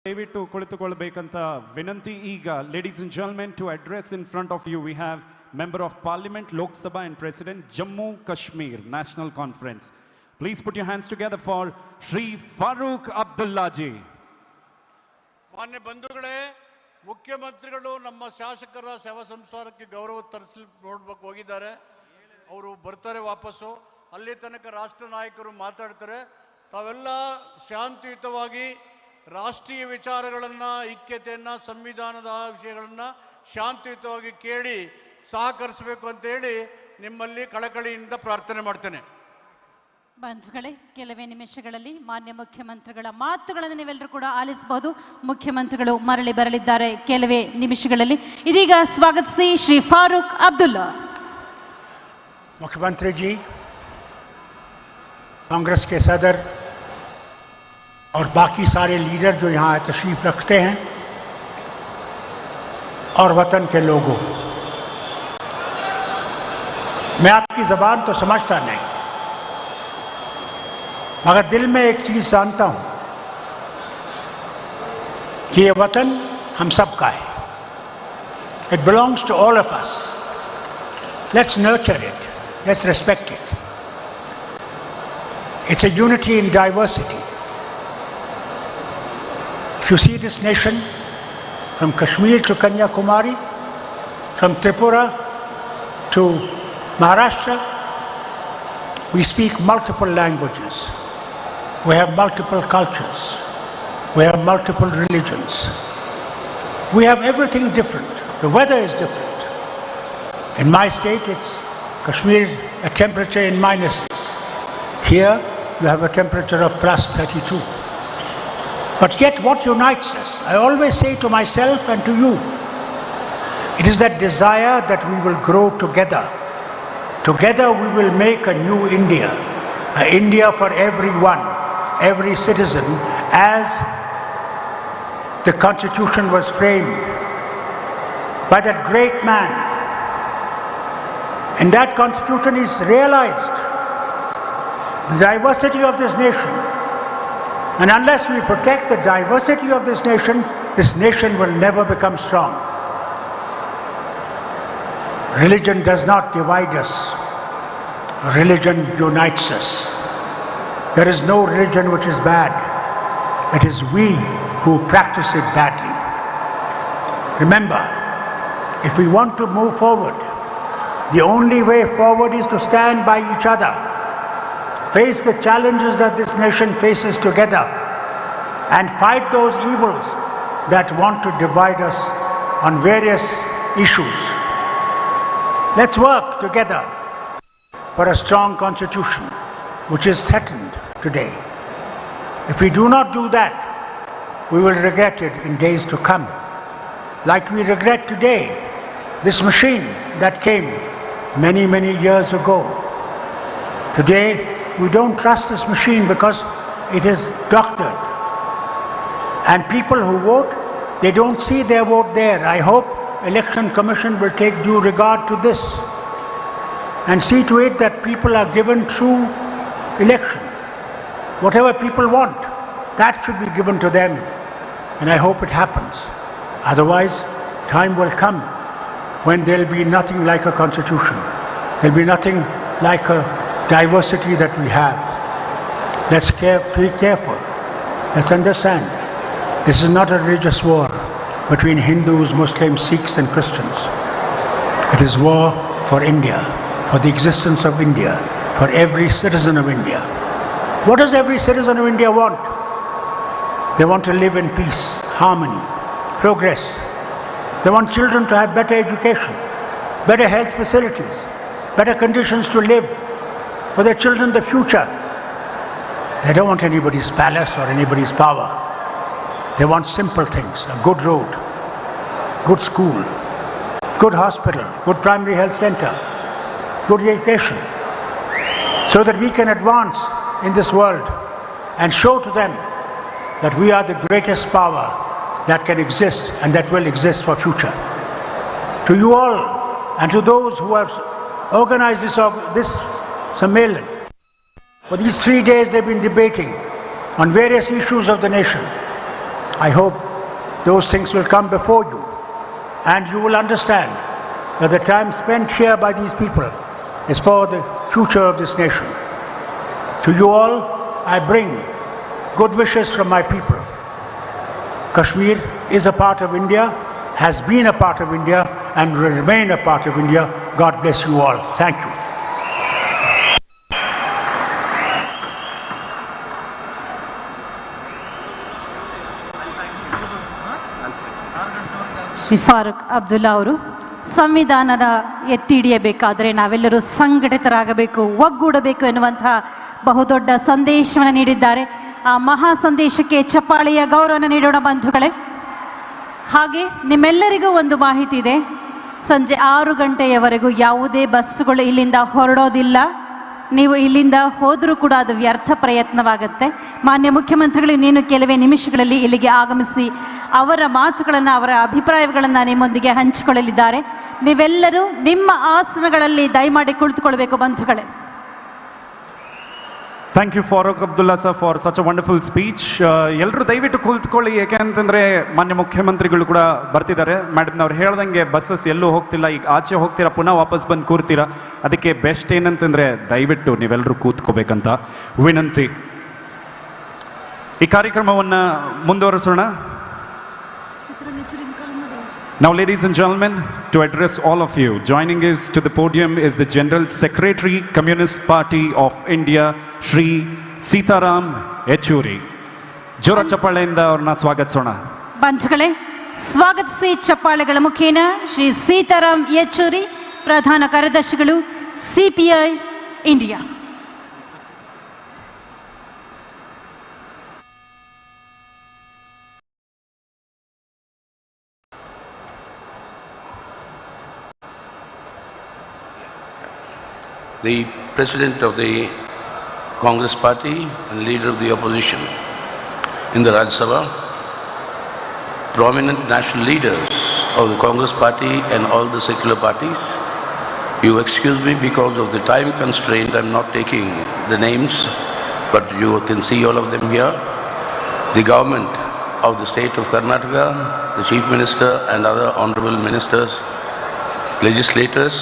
ದಯವಿಟ್ಟು ಕುಳಿತುಕೊಳ್ಳಬೇಕಂತ ವಿನಂತಿ. ಈಗ ladies and gentlemen, to address in front of you we have Member of Parliament, Lok Sabha and President, Jammu Kashmir National Conference. Please put your hands together for Shri Farooq Abdullah ji. ಮಾನ್ಯ ಬಂಧುಗಳೇ, ಮುಖ್ಯಮಂತ್ರಿಗಳು ನಮ್ಮ ಶಾಸಕರ ಸೇವಾ ಸಂಸ್ಕಾರಕ್ಕೆ ಗೌರವ ತರಿಸಲಿಕ್ಕೆ ನೋಡ್ಬೇಕು ಹೋಗಿದ್ದಾರೆ. ಅವರು ಬರ್ತಾರೆ ವಾಪಸ್ಸು. ಅಲ್ಲಿ ತನಕ ರಾಷ್ಟ್ರ ನಾಯಕರು ಮಾತಾಡ್ತಾರೆ. ತಾವೆಲ್ಲ ಶಾಂತಿಯುತವಾಗಿ ರಾಷ್ಟ್ರೀಯ ವಿಚಾರಗಳನ್ನು, ಐಕ್ಯತೆಯನ್ನು, ಸಂವಿಧಾನದ ವಿಷಯಗಳನ್ನು ಶಾಂತಿಯುತವಾಗಿ ಕೇಳಿ ಸಹಕರಿಸಬೇಕು ಅಂತ ಹೇಳಿ ನಿಮ್ಮಲ್ಲಿ ಕಳಕಳಿಯಿಂದ ಪ್ರಾರ್ಥನೆ ಮಾಡ್ತೇನೆ. ಬಂಧುಗಳೇ, ಕೆಲವೇ ನಿಮಿಷಗಳಲ್ಲಿ ಮಾನ್ಯ ಮುಖ್ಯಮಂತ್ರಿಗಳ ಮಾತುಗಳನ್ನು ನೀವೆಲ್ಲರೂ ಕೂಡ ಆಲಿಸಬಹುದು. ಮುಖ್ಯಮಂತ್ರಿಗಳು ಮರಳಿ ಬರಲಿದ್ದಾರೆ ಕೆಲವೇ ನಿಮಿಷಗಳಲ್ಲಿ. ಇದೀಗ ಸ್ವಾಗತಿಸಿ ಶ್ರೀ ಫಾರೂಕ್ ಅಬ್ದುಲ್ಲಾ. मुख्यमंत्री जी, कांग्रेस के सदर और बाकी सारे लीडर जो यहाँ तशरीफ़ रखते हैं, और वतन के लोगों, मैं आपकी ज़बान तो समझता नहीं, मगर दिल में एक चीज़ जानता हूँ कि ये वतन हम सब का है. It belongs to all of us. Let's nurture it. Let's respect it. It's a unity in diversity. If you see this nation, from Kashmir to Kanyakumari, from Tripura to Maharashtra, we speak multiple languages. We have multiple cultures. We have multiple religions. We have everything different. The weather is different. In my state, it's Kashmir, a temperature in minuses. Here, you have a temperature of plus 32. But yet, what unites us? I always say to myself and to you, it is that desire that we will grow together. Together we will make a new India, an India for everyone, every citizen, as the Constitution was framed by that great man. And that Constitution is realized, the diversity of this nation. And unless we protect the diversity of this nation will never become strong. Religion does not divide us. Religion unites us. There is no religion which is bad. It is we who practice it badly. Remember, if we want to move forward, the only way forward is to stand by each other, face the challenges that this nation faces together, and fight those evils that want to divide us on various issues. Let's work together for a strong constitution which is threatened today. If we do not do that, we will regret it in days to come. Like we regret today this machine that came many, many years ago. Today, we don't trust this machine because it is doctored. And people who vote, they don't see their vote there. I hope Election Commission will take due regard to this and see to it that people are given true election. Whatever people want, that should be given to them. And I hope it happens. Otherwise, time will come when there will be nothing like a constitution. There will be nothing like a diversity that we have. Let's be careful. Let's understand. This is not a religious war between Hindus, Muslims, Sikhs and Christians. It is war for India, for the existence of India, for every citizen of India. What does every citizen of India want? They want to live in peace, harmony, progress. They want children to have better education, better health facilities, better conditions to live for their children in the future. They don't want anybody's palace or anybody's power. They want simple things, a good road, good school, good hospital, good primary health center, good education, so that we can advance in this world and show to them that we are the greatest power that can exist and that will exist for future. To you all and to those who have organized this Sammelan, for these 3 days they've been debating on various issues of the nation. I hope those things will come before you, and you will understand that the time spent here by these people is for the future of this nation. To you all, I bring good wishes from my people. Kashmir is a part of India, has been a part of India, and will remain a part of India. God bless you all. Thank you. Shri Farooq Abdullah ಅವರು ಸಂವಿಧಾನದ ಎತ್ತಿ ಹಿಡಿಯಬೇಕಾದರೆ ನಾವೆಲ್ಲರೂ ಸಂಘಟಿತರಾಗಬೇಕು, ಒಗ್ಗೂಡಬೇಕು ಎನ್ನುವಂತಹ ಬಹುದೊಡ್ಡ ಸಂದೇಶವನ್ನು ನೀಡಿದ್ದಾರೆ. ಆ ಮಹಾ ಸಂದೇಶಕ್ಕೆ ಚಪ್ಪಾಳೆಯ ಗೌರವವನ್ನು ನೀಡೋಣ ಬಂಧುಗಳೇ. ಹಾಗೆ ನಿಮ್ಮೆಲ್ಲರಿಗೂ ಒಂದು ಮಾಹಿತಿ ಇದೆ, ಸಂಜೆ 6 ಗಂಟೆಯವರೆಗೂ ಯಾವುದೇ ಬಸ್ಸುಗಳು ಇಲ್ಲಿಂದ ಹೊರಡೋದಿಲ್ಲ. ನೀವು ಇಲ್ಲಿಂದ ಹೋದರೂ ಕೂಡ ಅದು ವ್ಯರ್ಥ ಪ್ರಯತ್ನವಾಗುತ್ತೆ. ಮಾನ್ಯ ಮುಖ್ಯಮಂತ್ರಿಗಳು ಇನ್ನೇನು ಕೆಲವೇ ನಿಮಿಷಗಳಲ್ಲಿ ಇಲ್ಲಿಗೆ ಆಗಮಿಸಿ ಅವರ ಮಾತುಗಳನ್ನು, ಅವರ ಅಭಿಪ್ರಾಯಗಳನ್ನು ನಿಮ್ಮೊಂದಿಗೆ ಹಂಚಿಕೊಳ್ಳಲಿದ್ದಾರೆ. ನೀವೆಲ್ಲರೂ ನಿಮ್ಮ ಆಸನಗಳಲ್ಲಿ ದಯಮಾಡಿ ಕುಳಿತುಕೊಳ್ಬೇಕು ಬಂಧುಗಳೇ. Thank you Farooq Abdullah sir for such a wonderful speech. ಎಲ್ಲರೂ ದಯವಿಟ್ಟು ಕುಳಿತುಕೊಳ್ಳಿ, ಯಾಕೆಂತಂದರೆ ಮಾನ್ಯ ಮುಖ್ಯಮಂತ್ರಿಗಳು ಕೂಡ ಬರ್ತಿದ್ದಾರೆ. ಮೇಡಮ್ನವ್ರು ಹೇಳ್ದಂಗೆ ಬಸ್ಸಸ್ ಎಲ್ಲೂ ಹೋಗ್ತಿಲ್ಲ, ಈಗ ಆಚೆ ಹೋಗ್ತೀರಾ ಪುನಃ ವಾಪಸ್ ಬಂದು ಕೂರ್ತೀರಾ. ಅದಕ್ಕೆ ಬೆಸ್ಟ್ ಏನಂತಂದರೆ ದಯವಿಟ್ಟು ನೀವೆಲ್ಲರೂ ಕೂತ್ಕೋಬೇಕಂತ ವಿನಂತಿ. ಈ ಕಾರ್ಯಕ್ರಮವನ್ನು ಮುಂದುವರಿಸೋಣ. Now, ladies and gentlemen, to address all of you, joining us to the podium is the General Secretary, Communist Party of India, Shri Sitaram Yechuri. ಜೋರ ಚಪ್ಪಾಳೆಯಿಂದ ಅವ್ರನ್ನ ಸ್ವಾಗತಿಸೋಣ. ಬಂಧುಗಳೇ, ಸ್ವಾಗತಿಸಿ ಚಪ್ಪಾಳೆಗಳ ಮುಖೇನ ಶ್ರೀ ಸೀತಾರಾಮ್ ಯೆಚೂರಿ, ಪ್ರಧಾನ ಕಾರ್ಯದರ್ಶಿಗಳು, CPI India. The President of the Congress Party and Leader of the Opposition in the Rajya Sabha, prominent national leaders of the Congress Party and all the secular parties. You excuse me because of the time constraint, I'm not taking the names, but you can see all of them here. The government of the state of Karnataka, the Chief Minister and other honorable ministers, legislators,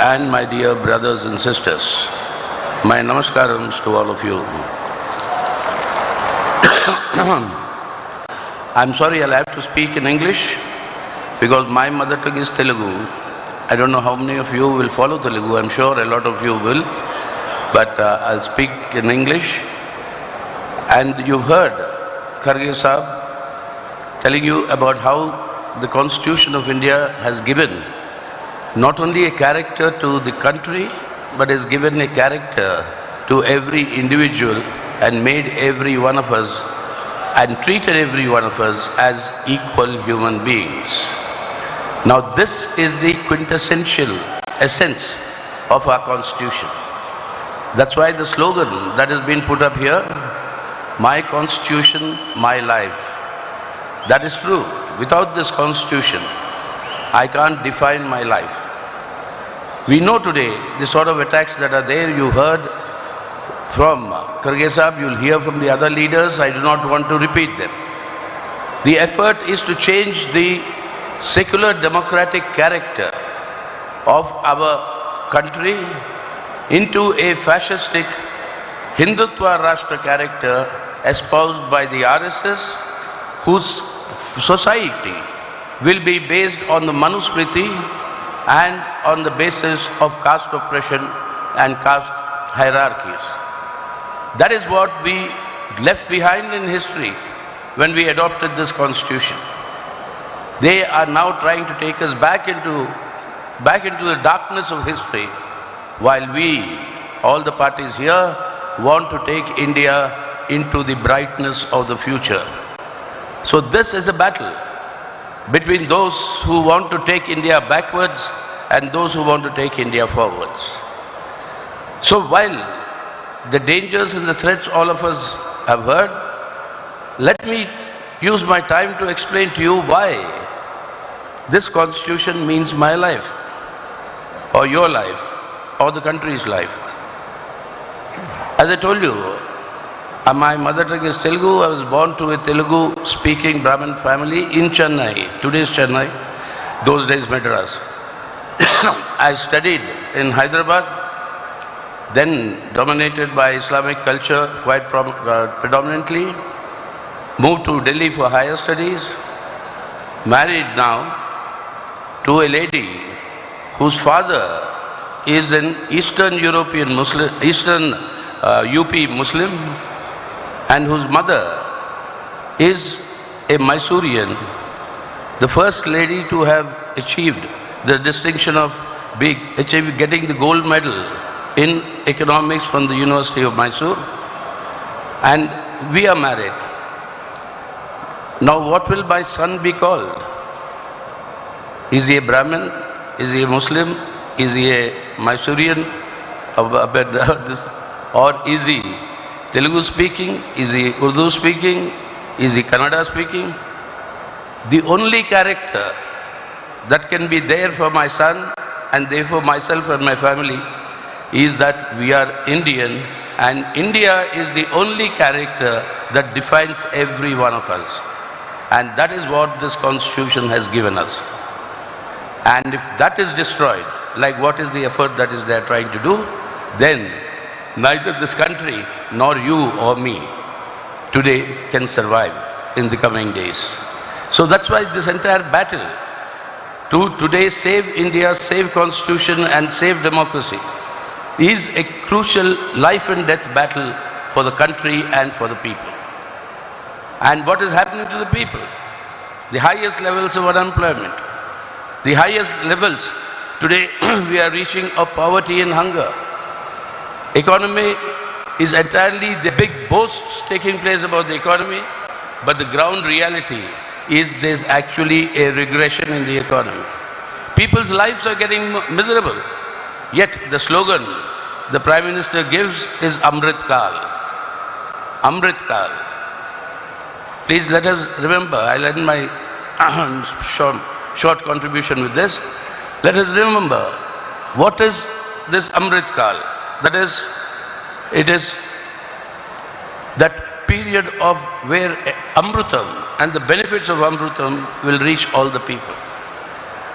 and my dear brothers and sisters, my namaskarams to all of you. I'm sorry I'll have to speak in English because my mother tongue is Telugu. I don't know how many of you will follow Telugu. I'm sure a lot of you will, but I'll speak in English. And you've heard Kharge Saab telling you about how the Constitution of India has given not only a character to the country, but has given a character to every individual and made every one of us and treated every one of us as equal human beings. Now this is the quintessential essence of our Constitution. That's why the slogan that has been put up here, my Constitution, my life. That is true. Without this Constitution, I can't define my life. We know today the sort of attacks that are there. You heard from Kharge Saab, you'll hear from the other leaders. I do not want to repeat them. The effort is to change the secular democratic character of our country into a fascistic Hindutva Rashtra character espoused by the RSS, whose society will be based on the Manusmriti and on the basis of caste oppression and caste hierarchies. That is what we left behind in history when we adopted this Constitution. They are now trying to take us back into the darkness of history, while we, all the parties here, want to take India into the brightness of the future. So this is a battle between those who want to take India backwards and those who want to take India forwards. So while the dangers and the threats all of us have heard, let me use my time to explain to you why this Constitution means my life, or your life, or the country's life. As I told you, My mother tongue is Telugu. I was born to a Telugu-speaking Brahmin family in Chennai. Today's Chennai, those days Madras. I studied in Hyderabad, then dominated by Islamic culture quite predominantly. Moved to Delhi for higher studies. Married now to a lady whose father is an Eastern European Muslim, Eastern UP Muslim, and whose mother is a Mysorean, the first lady to have achieved the distinction of getting the gold medal in economics from the University of Mysore. And we are married. Now what will my son be called? Is he a Brahmin? Is he a Muslim? Is he a Mysorean? Or is he Telugu speaking? Is he Urdu speaking? Is he Kannada speaking? The only character that can be there for my son and therefore myself and my family is that we are Indian, and India is the only character that defines every one of us. And that is what this constitution has given us. And if that is destroyed, like what is the effort that is they are trying to do, then neither this country nor you or me today can survive in the coming days. So that's why this entire battle to today save India, save constitution and save democracy is a crucial life and death battle for the country and for the people. And what is happening to the people? The highest levels of unemployment, the highest levels today we are reaching of poverty and hunger. Economy is entirely the big boasts taking place about the economy, but the ground reality is there's actually a regression in the economy. People's lives are getting miserable. Yet the slogan the Prime Minister gives is Amrit Kal. Amrit Kal. Please let us remember, I'll end my short contribution with this. Let us remember, what is this Amrit Kal? That is, it is that period of where Amrutam and the benefits of Amrutam will reach all the people.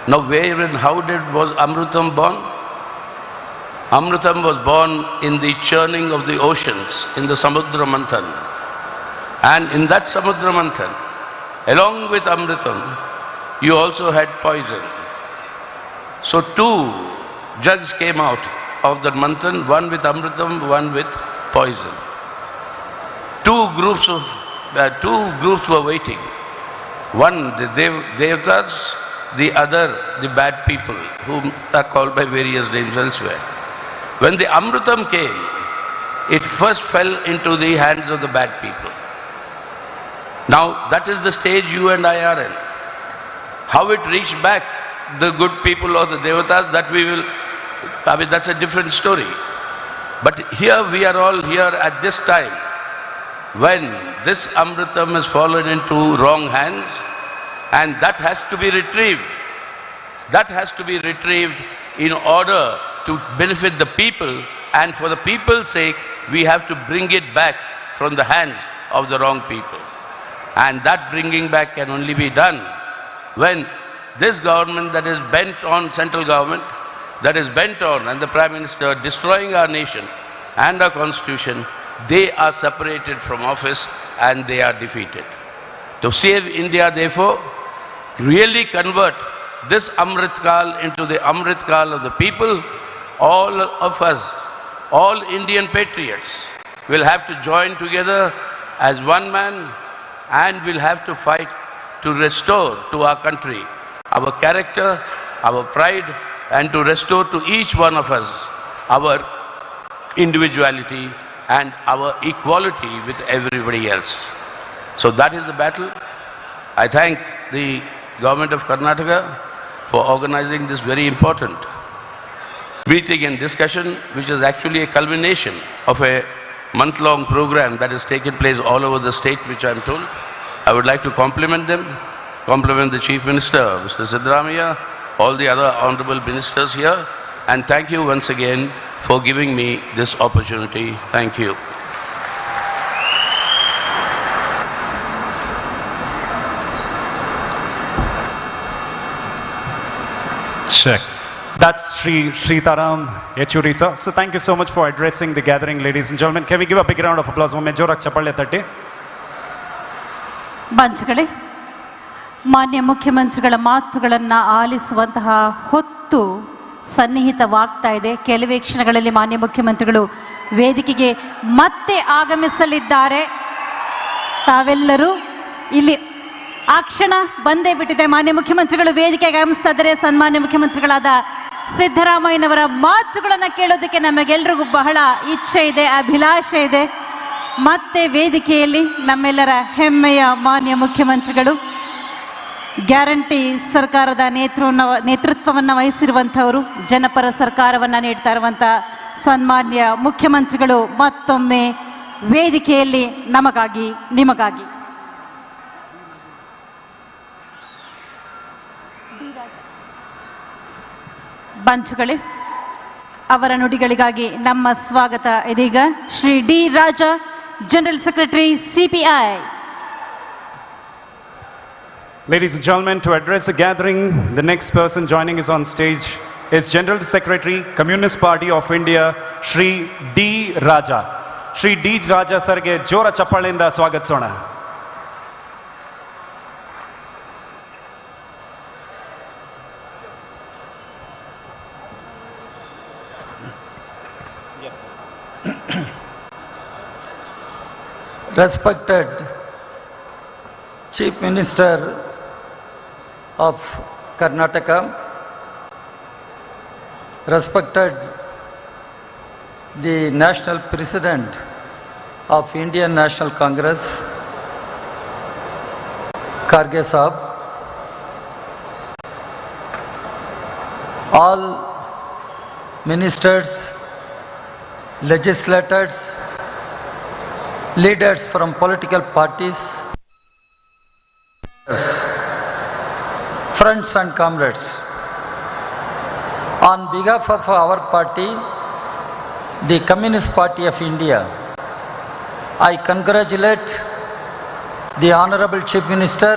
Now where and how was Amrutam born? Amrutam was born in the churning of the oceans, in the Samudra Manthan. And in that Samudra Manthan, along with Amrutam, you also had poison. So two jugs came out of that Manthan, one with Amrutam, one with poison. Two groups were waiting. One, the Devatas, the other, the bad people, whom are called by various names elsewhere. When the Amrutam came, it first fell into the hands of the bad people. Now, that is the stage you and I are in. How it reached back the good people or the Devatas, that we will, that's a different story. But here we are all here at this time, when this Amritam has fallen into wrong hands, and that has to be retrieved. That has to be retrieved in order to benefit the people, and for the people's sake, we have to bring it back from the hands of the wrong people. And that bringing back can only be done when this government that is bent on, central government, that is bent on, and the Prime Minister destroying our nation and our constitution, they are separated from office and they are defeated. To save India, therefore, really convert this Amrit Kal into the Amrit Kal of the people, all of us, all Indian patriots, will have to join together as one man, and will have to fight to restore to our country our character, our pride, and to restore to each one of us our individuality and our equality with everybody else. So that is the battle. I thank the government of Karnataka for organizing this very important meeting and discussion, which is actually a culmination of a month-long program that has taken place all over the state, which I am told. I would like to compliment them, compliment the Chief Minister, Mr. Siddaramaiah, all the other honorable ministers here, and thank you once again for giving me this opportunity. Thank you. Check. That's Sri Taram Yechuri, sir. So thank you so much for addressing the gathering, ladies and gentlemen. Can we give a big round of applause? Jorak Chapalle Tatti. ಬಂಧುಗಳೇ, ಮಾನ್ಯ ಮುಖ್ಯಮಂತ್ರಿಗಳ ಮಾತುಗಳನ್ನು ಆಲಿಸುವಂತಹ ಹೊತ್ತು ಸನ್ನಿಹಿತವಾಗ್ತಾ ಇದೆ. ಕೆಲವೇ ಕ್ಷಣಗಳಲ್ಲಿ ಮಾನ್ಯ ಮುಖ್ಯಮಂತ್ರಿಗಳು ವೇದಿಕೆಗೆ ಮತ್ತೆ ಆಗಮಿಸಲಿದ್ದಾರೆ. ತಾವೆಲ್ಲರೂ ಇಲ್ಲಿ ಆ ಕ್ಷಣ ಬಂದೇ ಬಿಟ್ಟಿದೆ. ಮಾನ್ಯ ಮುಖ್ಯಮಂತ್ರಿಗಳು ವೇದಿಕೆಗೆ ಆಗಮಿಸ್ತಾ ಇದ್ದಾರೆ. ಸನ್ಮಾನ್ಯ ಮುಖ್ಯಮಂತ್ರಿಗಳಾದ ಸಿದ್ದರಾಮಯ್ಯನವರ ಮಾತುಗಳನ್ನು ಕೇಳೋದಕ್ಕೆ ನಮಗೆಲ್ರಿಗೂ ಬಹಳ ಇಚ್ಛೆ ಇದೆ, ಅಭಿಲಾಷೆ ಇದೆ. ಮತ್ತೆ ವೇದಿಕೆಯಲ್ಲಿ ನಮ್ಮೆಲ್ಲರ ಹೆಮ್ಮೆಯ ಮಾನ್ಯ ಮುಖ್ಯಮಂತ್ರಿಗಳು, ಗ್ಯಾರಂಟಿ ಸರ್ಕಾರದ ನೇತೃತ್ವವನ್ನು ವಹಿಸಿರುವಂಥವರು, ಜನಪರ ಸರ್ಕಾರವನ್ನು ನೀಡ್ತಾ ಇರುವಂಥ ಸನ್ಮಾನ್ಯ ಮುಖ್ಯಮಂತ್ರಿಗಳು ಮತ್ತೊಮ್ಮೆ ವೇದಿಕೆಯಲ್ಲಿ ನಮಗಾಗಿ ನಿಮಗಾಗಿ. ಬಂಧುಗಳೇ, ಅವರ ನುಡಿಗಳಿಗಾಗಿ ನಮ್ಮ ಸ್ವಾಗತ ಇದೀಗ Shri D Raja, general secretary CPI. Ladies and gentlemen, to address the gathering, the next person joining us on stage is General Secretary, Communist Party of India, Shri D. Raja. Shri D. Raja sarge jora chappaleinda swagatisona. Yes, sir. Respected Chief Minister of Karnataka, respected the National President of Indian National Congress, Kharge Sahab, all ministers, legislators, leaders from political parties, friends and comrades. On behalf of our party, the Communist Party of India, I congratulate the Honorable Chief Minister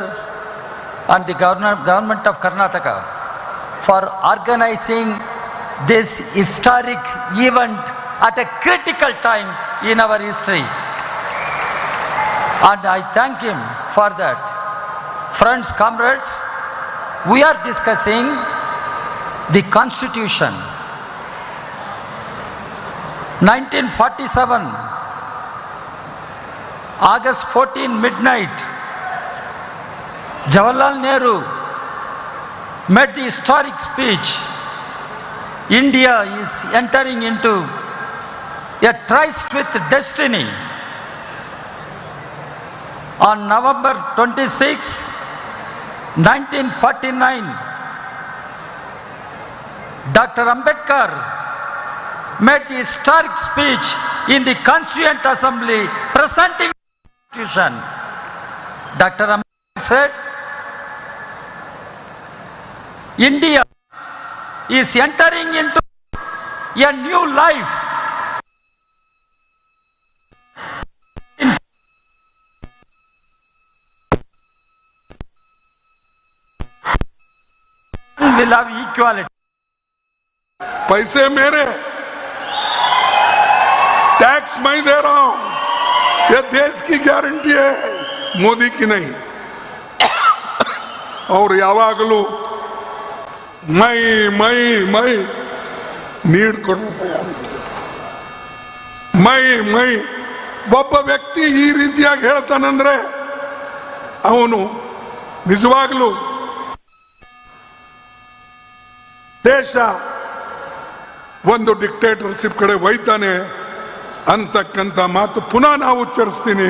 and the Government of Karnataka for organizing this historic event at a critical time in our history. And I thank him for that. Friends, comrades, we are discussing the Constitution. 1947, August 14, midnight, Jawaharlal Nehru made the historic speech. India is entering into a tryst with destiny. On November 26, 1949, Dr. Ambedkar made the historic speech in the Constituent Assembly presenting the Constitution. Dr. Ambedkar said, India is entering into a new life. Will have equality. पैसे मेरे, tax मैं दे रहा हूं, ये देश की guarantee है, मोदी की नहीं. और यावागलू मैं नीड ಕೊಡಲು ತಯಾರಿದ್ದೆ. ಮೈ ಒಬ್ಬ ವ್ಯಕ್ತಿ ಈ ರೀತಿಯಾಗಿ ಹೇಳ್ತಾನಂದ್ರೆ ಅವನು ನಿಜವಾಗ್ಲೂ ದೇಶ ಒಂದು ಡಿಕ್ಟೇಟರ್ಶಿಪ್ ಕಡೆ ಒಯ್ತಾನೆ ಅಂತಕ್ಕಂಥ ಮಾತು ಪುನಃ ನಾವು ಉಚ್ಚರಿಸ್ತೀನಿ.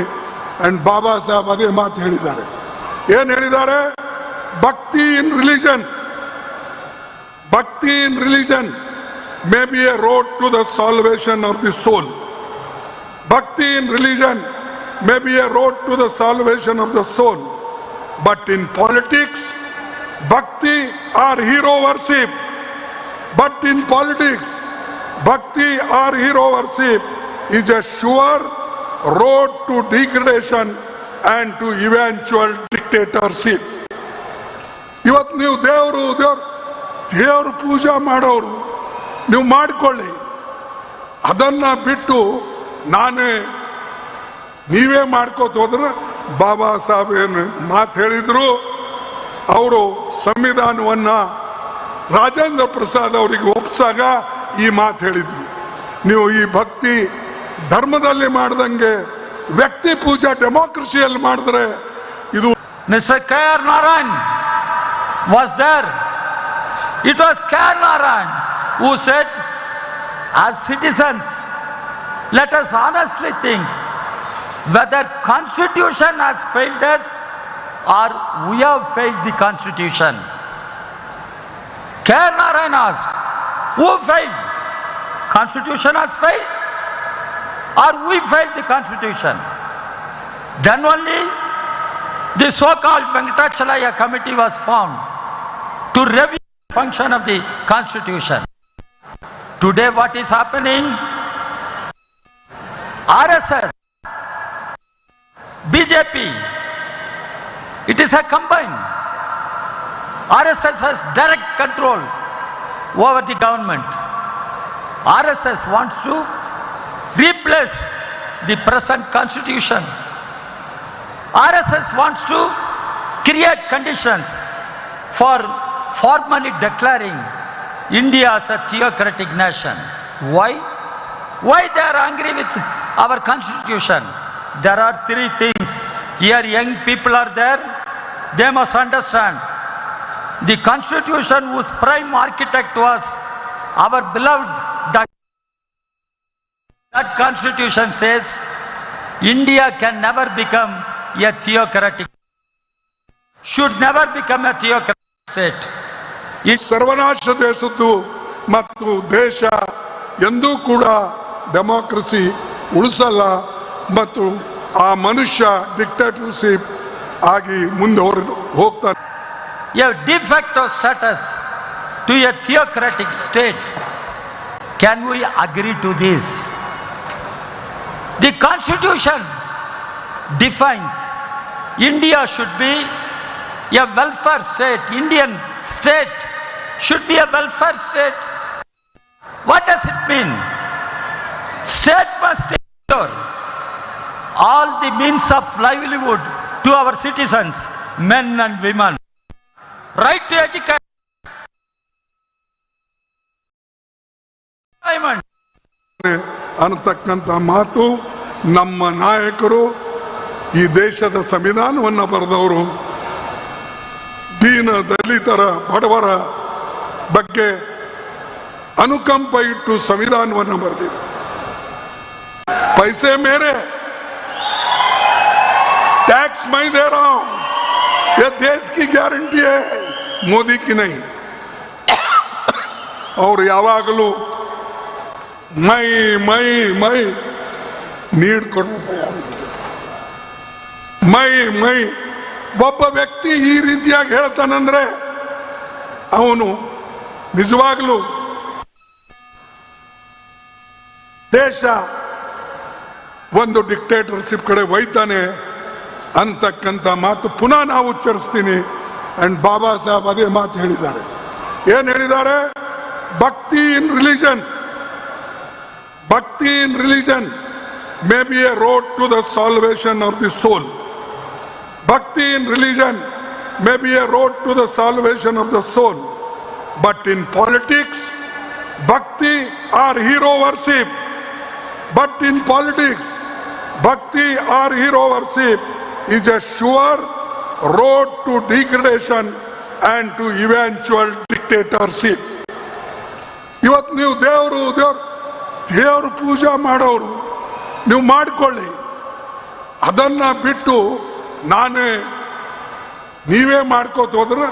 ಅಂಡ್ ಬಾಬಾ ಸಾಹೇಬ್ ಅದೇ ಮಾತು ಹೇಳಿದ್ದಾರೆ. ಏನ್ ಹೇಳಿದ್ದಾರೆ? Bhakti in religion may be a road to the salvation of the soul. Bhakti in religion may be a road to the salvation of the soul. But in politics, bhakti or hero worship. But in politics, bhakti or hero worship is a sure road to degradation and to eventual dictatorship. ಇವತ್ತು ನೀವು ದೇವರು ದೇವರು ಪೂಜೆ ಮಾಡೋರು ನೀವು ಮಾಡಿಕೊಳ್ಳಿ. ಅದನ್ನ ಬಿಟ್ಟು ನೀವೇ ಮಾಡ್ಕೋತ ಹೋದ್ರೆ ಬಾಬಾ ಸಾಹೇಬ್ ಏನು ಮಾತು ಹೇಳಿದ್ರು, ಅವರು ಸಂವಿಧಾನವನ್ನ ರಾಜೇಂದ್ರ ಪ್ರಸಾದ್ ಅವರಿಗೆ ಒಪ್ಪಿಸಾಗ ಈ ಮಾತು ಹೇಳಿದ್ರು. ನೀವು ಈ ಭಕ್ತಿ ಧರ್ಮದಲ್ಲಿ ಮಾಡ್ದಂಗೆ ವ್ಯಕ್ತಿ ಪೂಜಾ ಡೆಮೋಕ್ರಸಿಯಲ್ಲಿ ಮಾಡಿದ್ರೆ ಇದು. Mr. K.R. Narayan was there. It was K.R. Narayan who said, as citizens, let us honestly think whether Constitution has failed us or we have failed the Constitution. K.R. Narayan asked, who failed? Constitution has failed or we failed the Constitution? Then only the so-called Venkatachalaya committee was formed to review the function of the Constitution. Today what is happening? RSS, BJP, it is a combined. RSS has direct control over the government. RSS wants to replace the present Constitution. RSS wants to create conditions for formally declaring India as a theocratic nation. Why? Why they are angry with our Constitution? There are three things. Here young people are there. They must understand the Constitution whose prime architect was our beloved. That Constitution says India can never become a theocratic, should never become a theocratic state. ಸರ್ವನಾಶ ದೇಶದ್ದು ಮತ್ತು ದೇಶ ಎಂದೂ ಕೂಡ democracy ಉಳಿಸಲ್ಲ ಮತ್ತು ಆ ಮನುಷ್ಯ dictatorship ಆಗಿ ಮುಂದೆ ಹೋಗ್ತಾನೆ. A de facto status to a theocratic state. Can we agree to this? The Constitution defines India should be a welfare state. Indian state should be a welfare state. What does it mean? State must ensure all the means of livelihood to our citizens, men and women. Right to education. ಅನ್ನತಕ್ಕಂಥ ಮಾತು ನಮ್ಮ ನಾಯಕರು, ಈ ದೇಶದ ಸಂವಿಧಾನವನ್ನು ಬರೆದವರು, ದೀನ ದಲಿತರ ಬಡವರ ಬಗ್ಗೆ ಅನುಕಂಪ ಇಟ್ಟು ಸಂವಿಧಾನವನ್ನು ಬರೆದಿದೆ. पैसे मेरे, टैक्स मैं दे रहा हूं, यह देश की गारंटी है, मोदी की नहीं. और ಯಾವಾಗಲೂ ಮೈ ನೀಡ್ಕೊಂಡು ಮೈ ಒಬ್ಬ ವ್ಯಕ್ತಿ ಈ ರೀತಿಯಾಗಿ ಹೇಳ್ತಾನಂದ್ರೆ ಅವನು ನಿಜವಾಗ್ಲೂ ದೇಶ ಒಂದು ಡಿಕ್ಟೇಟರ್ಶಿಪ್ ಕಡೆ ಒಯ್ತಾನೆ ಅಂತಕ್ಕಂಥ ಮಾತು ಪುನಃ ನಾವು ಉಚ್ಚರಿಸ್ತೀನಿ. ಅಂಡ್ ಬಾಬಾ ಸಾಹೇಬ್ ಅದೇ ಮಾತು ಹೇಳಿದ್ದಾರೆ. ಏನ್ ಹೇಳಿದ್ದಾರೆ? Bhakti in religion may be a road to the salvation of the soul. Bhakti in religion may be a road to the salvation of the soul. But in politics, bhakti or hero worship. But in politics, bhakti or hero worship is a sure road to degradation and to eventual dictatorship. ಇವತ್ತು ನೀವು ದೇವರು ಪೂಜೆ ಮಾಡೋರು ನೀವು ಮಾಡಿಕೊಳ್ಳಿ. ಅದನ್ನ ಬಿಟ್ಟು ನೀವೇ ಮಾಡ್ಕೋತ ಹೋದ್ರೆ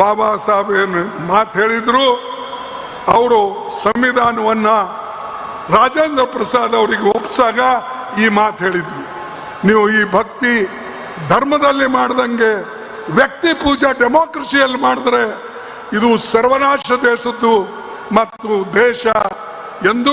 ಬಾಬಾ ಸಾಹೇಬ್ ಏನು ಮಾತು ಹೇಳಿದ್ರು, ಅವರು ಸಂವಿಧಾನವನ್ನ ರಾಜೇಂದ್ರ ಪ್ರಸಾದ್ ಅವರಿಗೆ ಒಪ್ಪಿಸಾಗ ಈ ಮಾತು ಹೇಳಿದ್ರು. ನೀವು ಈ ಭಕ್ತಿ ಧರ್ಮದಲ್ಲಿ ಮಾಡ್ದಂಗೆ ವ್ಯಕ್ತಿ ಪೂಜಾ ಡೆಮೋಕ್ರಸಿಯಲ್ಲಿ ಮಾಡಿದ್ರೆ ಇದು ಸರ್ವನಾಶ ದೇಶದ್ದು ಮತ್ತು ದೇಶ ಎಂದೂ